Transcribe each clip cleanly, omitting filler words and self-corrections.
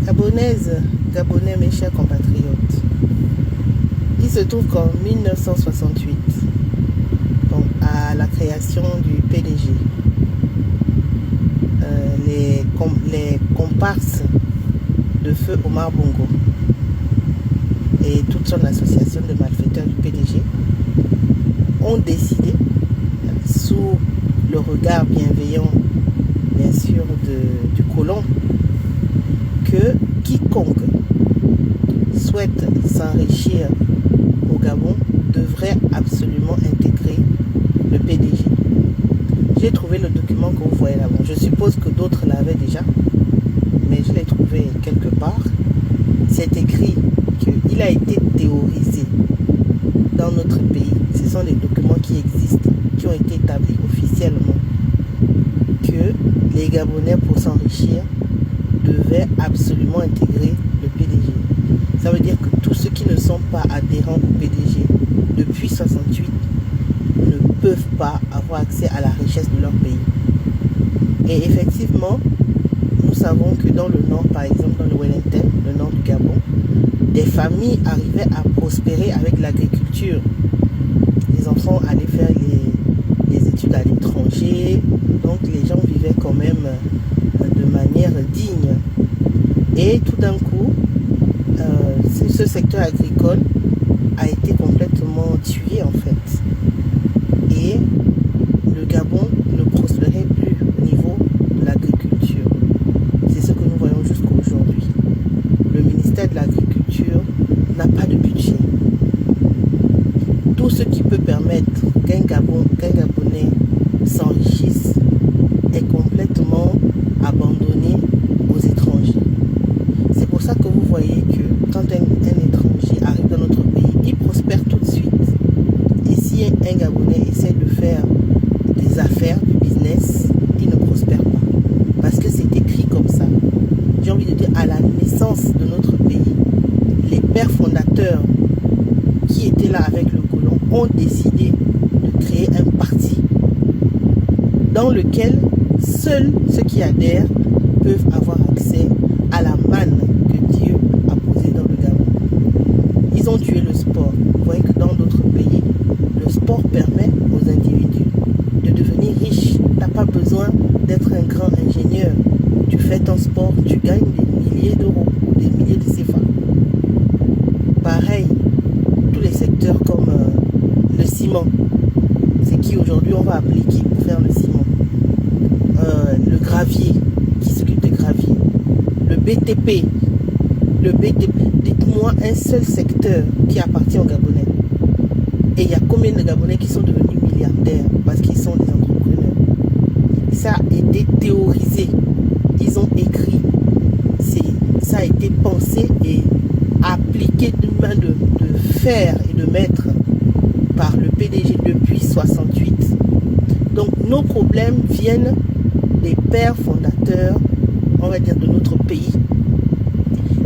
Gabonaises, Gabonais, mes chers compatriotes, il se trouve qu'en 1968, donc à la création du PDG, les comparses de feu Omar Bongo et toute son association de malfaiteurs du PDG ont décidé, sous le regard bienveillant, bien sûr, du colon, que quiconque souhaite s'enrichir au Gabon devrait absolument intégrer le PDG. J'ai trouvé le document que vous voyez là-bas. Je suppose que d'autres l'avaient déjà, mais je l'ai trouvé quelque part. C'est écrit qu'il a été théorisé dans notre pays. Ce sont des documents qui existent, qui ont été établis officiellement, que les Gabonais, pour s'enrichir, devaient absolument intégrer le PDG. Ça veut dire que tous ceux qui ne sont pas adhérents au PDG depuis 68 ne peuvent pas avoir accès à la richesse de leur pays. Et effectivement, nous savons que dans le nord, par exemple dans le Wellington, le nord du Gabon, des familles arrivaient à prospérer avec l'agriculture. Les enfants allaient faire les études à l'étranger, donc les gens vivaient quand même de manière digne. Et tout d'un coup, ce secteur agricole a été complètement tué en fait. Et le Gabon ne prospérait plus au niveau de l'agriculture. C'est ce que nous voyons jusqu'à aujourd'hui. Le ministère de l'Agriculture n'a pas de budget. Tout ce qui peut permettre qu'un Gabonais s'enrichisse est complètement abandonné aux étrangers. C'est pour ça que vous voyez que quand un étranger arrive dans notre pays, il prospère tout de suite. Et si un Gabonais essaie de faire des affaires, du business, il ne prospère pas. Parce que c'est écrit comme ça. J'ai envie de dire, à la naissance de notre pays, les pères fondateurs qui étaient là avec le colon ont décidé de créer un parti dans lequel seuls ceux qui adhèrent peuvent avoir accès à la manne que Dieu a posée dans le Gabon. Ils ont tué le sport. Vous voyez que dans d'autres pays, le sport permet aux individus de devenir riches. Tu n'as pas besoin d'être un grand ingénieur. Tu fais ton sport, tu gagnes des milliers d'euros, des milliers de CFA. Pareil, tous les secteurs comme le ciment. C'est qui aujourd'hui on va appliquer pour faire le ciment. Le gravier, qui s'occupe des graviers. Le BTP. Dites-moi un seul secteur qui appartient aux Gabonais. Et il y a combien de Gabonais qui sont devenus milliardaires parce qu'ils sont des entrepreneurs. Ça a été théorisé. Ils ont écrit. Ça a été pensé et appliqué d'une main de fer et de maître par le PDG depuis 68. Donc nos problèmes viennent des pères fondateurs, on va dire, de notre pays.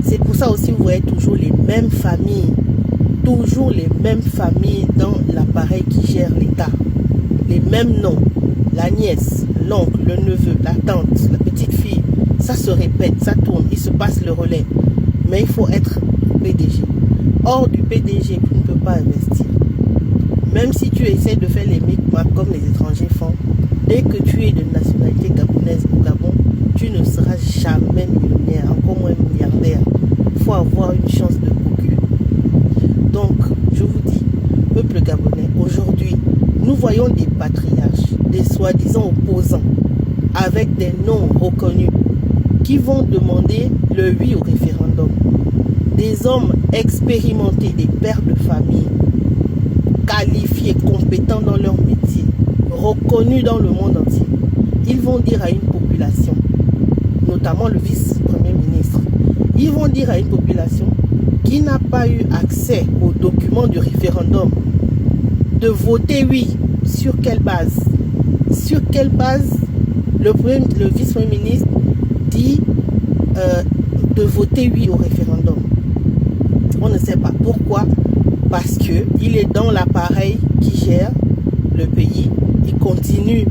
C'est pour ça aussi vous voyez toujours les mêmes familles, dans l'appareil qui gère l'État. Les mêmes noms, la nièce, l'oncle, le neveu, la tante, la petite fille. Ça se répète, ça tourne, il se passe le relais. Mais il faut être PDG. Hors du PDG, tu ne peux pas investir. Même si tu essaies de faire les micmacs comme les étrangers font, dès que tu es de nationalité gabonaise au Gabon, tu ne seras jamais millionnaire, encore moins milliardaire. Il faut avoir une chance de cocu. Donc, je vous dis, peuple gabonais, aujourd'hui, nous voyons des patriarches, des soi-disant opposants, avec des noms reconnus, qui vont demander le oui au référendum. Des hommes expérimentés, des pères de famille, qualifiés, compétents dans leur métier, reconnus dans le monde entier. Ils vont dire à une population, notamment le vice-premier ministre, ils vont dire à une population qui n'a pas eu accès aux documents du référendum de voter oui. Sur quelle base? Sur quelle base le vice-premier ministre dit de voter oui au référendum? On ne sait pas. Pourquoi? Parce qu'il est dans l'appareil qui gère le pays. Il continue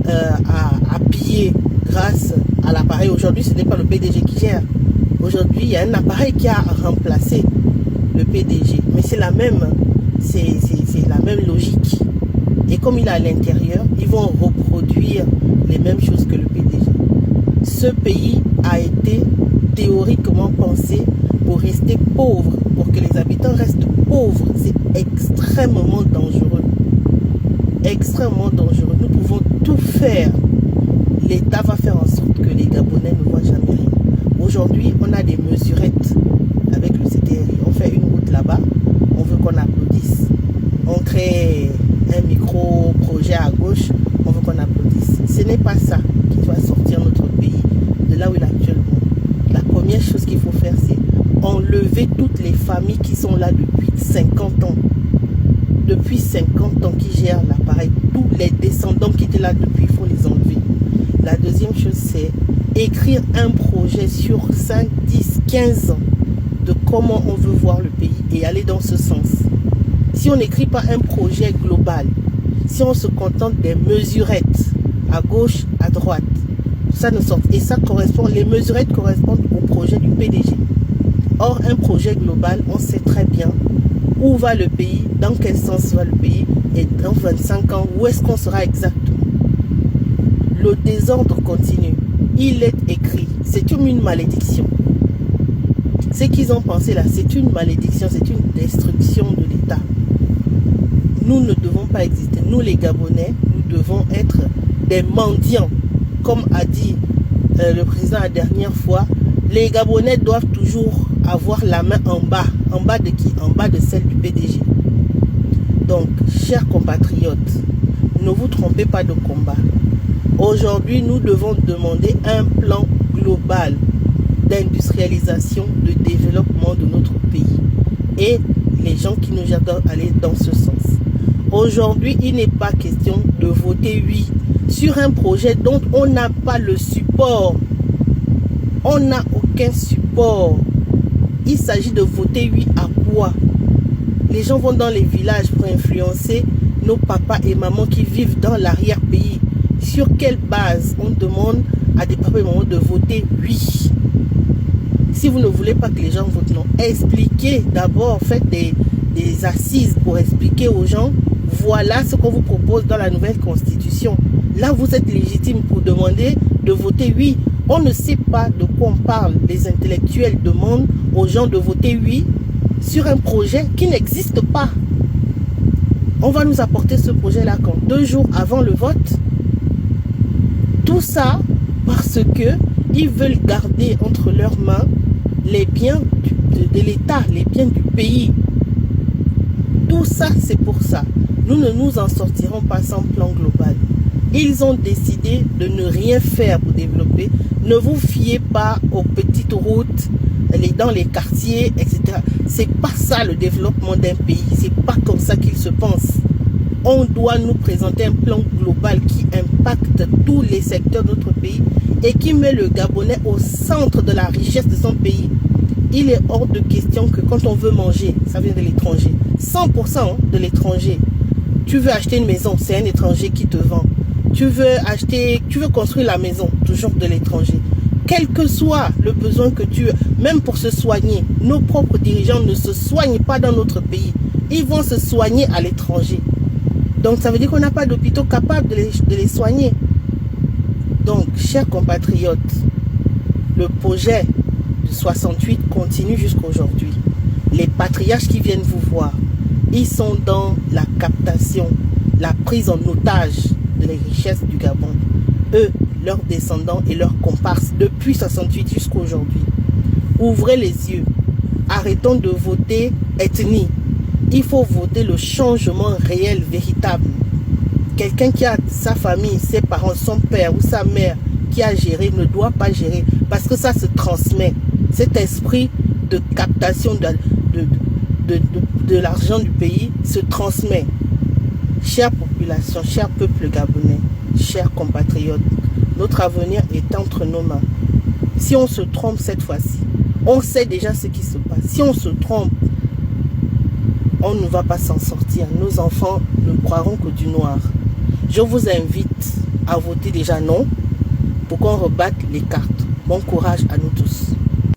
à piller grâce à l'appareil. Aujourd'hui, ce n'est pas le PDG qui gère. Aujourd'hui, il y a un appareil qui a remplacé le PDG. Mais c'est la même logique. Et comme il est à l'intérieur, ils vont reproduire les mêmes choses que le PDG. Ce pays a été théoriquement pensé pour rester pauvre, pour que les habitants restent pauvres. C'est extrêmement dangereux. Extrêmement dangereux. Nous pouvons tout faire. L'État va faire en sorte que les Gabonais ne voient jamais rien. Aujourd'hui, on a des mesurettes avec le CTRI. On fait une route là-bas, on veut qu'on applaudisse. On crée un micro-projet à gauche, on veut qu'on applaudisse. Ce n'est pas ça qui doit sortir notre pays de là où il est actuellement. La première chose qu'il faut faire, c'est enlever toutes les familles qui sont là depuis 50 ans. Depuis 50 ans qui gèrent l'appareil. Tous les descendants qui étaient là depuis, il faut les enlever. La deuxième chose, c'est écrire un projet sur 5, 10, 15 ans de comment on veut voir le pays et aller dans ce sens. Si on n'écrit pas un projet global, si on se contente des mesurettes à gauche, à droite, ça ne sort. Et ça correspond, les mesurettes correspondent au projet du PDG. Or, un projet global, on sait très bien où va le pays, dans quel sens va le pays, et dans 25 ans, où est-ce qu'on sera exactement. Le désordre continue. Il est écrit. C'est une malédiction. Ce qu'ils ont pensé là, c'est une malédiction, c'est une destruction de l'État. Nous ne devons pas exister. Nous, les Gabonais, nous devons être des mendiants. Comme a dit le président la dernière fois, les Gabonais doivent toujours avoir la main en bas. En bas de qui? En bas de celle du PDG. Donc, chers compatriotes, ne vous trompez pas de combat. Aujourd'hui, nous devons demander un plan global d'industrialisation, de développement de notre pays. Et les gens qui nous gèrent doivent aller dans ce sens. Aujourd'hui, il n'est pas question de voter oui sur un projet dont on n'a pas le support. On n'a aucun support. Il s'agit de voter oui à quoi? Les gens vont dans les villages pour influencer nos papas et mamans qui vivent dans l'arrière-pays. Sur quelle base on demande à des papas et mamans de voter oui? Si vous ne voulez pas que les gens votent non, expliquez d'abord, faites des assises pour expliquer aux gens, voilà ce qu'on vous propose dans la nouvelle constitution. Là, vous êtes légitime pour demander de voter oui. On ne sait pas de quoi on parle. Les intellectuels demandent aux gens de voter oui sur un projet qui n'existe pas. On va nous apporter ce projet-là quand 2 jours avant le vote. Tout ça parce que ils veulent garder entre leurs mains les biens de l'État, les biens du pays. Tout ça, c'est pour ça. Nous ne nous en sortirons pas sans plan global. Ils ont décidé de ne rien faire pour développer. Ne vous fiez pas aux petites routes, dans les quartiers, etc. C'est pas ça le développement d'un pays. C'est pas comme ça qu'il se pense. On doit nous présenter un plan global qui impacte tous les secteurs de notre pays et qui met le Gabonais au centre de la richesse de son pays. Il est hors de question que quand on veut manger, ça vient de l'étranger. 100% de l'étranger. Tu veux acheter une maison, c'est un étranger qui te vend. Tu veux construire la maison, toujours de l'étranger. Quel que soit le besoin que tu as, même pour se soigner, nos propres dirigeants ne se soignent pas dans notre pays. Ils vont se soigner à l'étranger. Donc ça veut dire qu'on n'a pas d'hôpitaux capables de les soigner. Donc, chers compatriotes, le projet de 68 continue jusqu'à aujourd'hui. Les patriarches qui viennent vous voir, ils sont dans la captation, la prise en otage de les richesses du Gabon. Eux, leurs descendants et leurs comparses, depuis 68 jusqu'à aujourd'hui. Ouvrez les yeux. Arrêtons de voter ethnie. Il faut voter le changement réel, véritable. Quelqu'un qui a sa famille, ses parents, son père ou sa mère qui a géré ne doit pas gérer parce que ça se transmet. Cet esprit de captation de l'argent du pays se transmet. Chère population, cher peuple gabonais, chers compatriotes, notre avenir est entre nos mains. Si on se trompe cette fois-ci, on sait déjà ce qui se passe. Si on se trompe, on ne va pas s'en sortir. Nos enfants ne croiront que du noir. Je vous invite à voter déjà non pour qu'on rebatte les cartes. Bon courage à nous tous.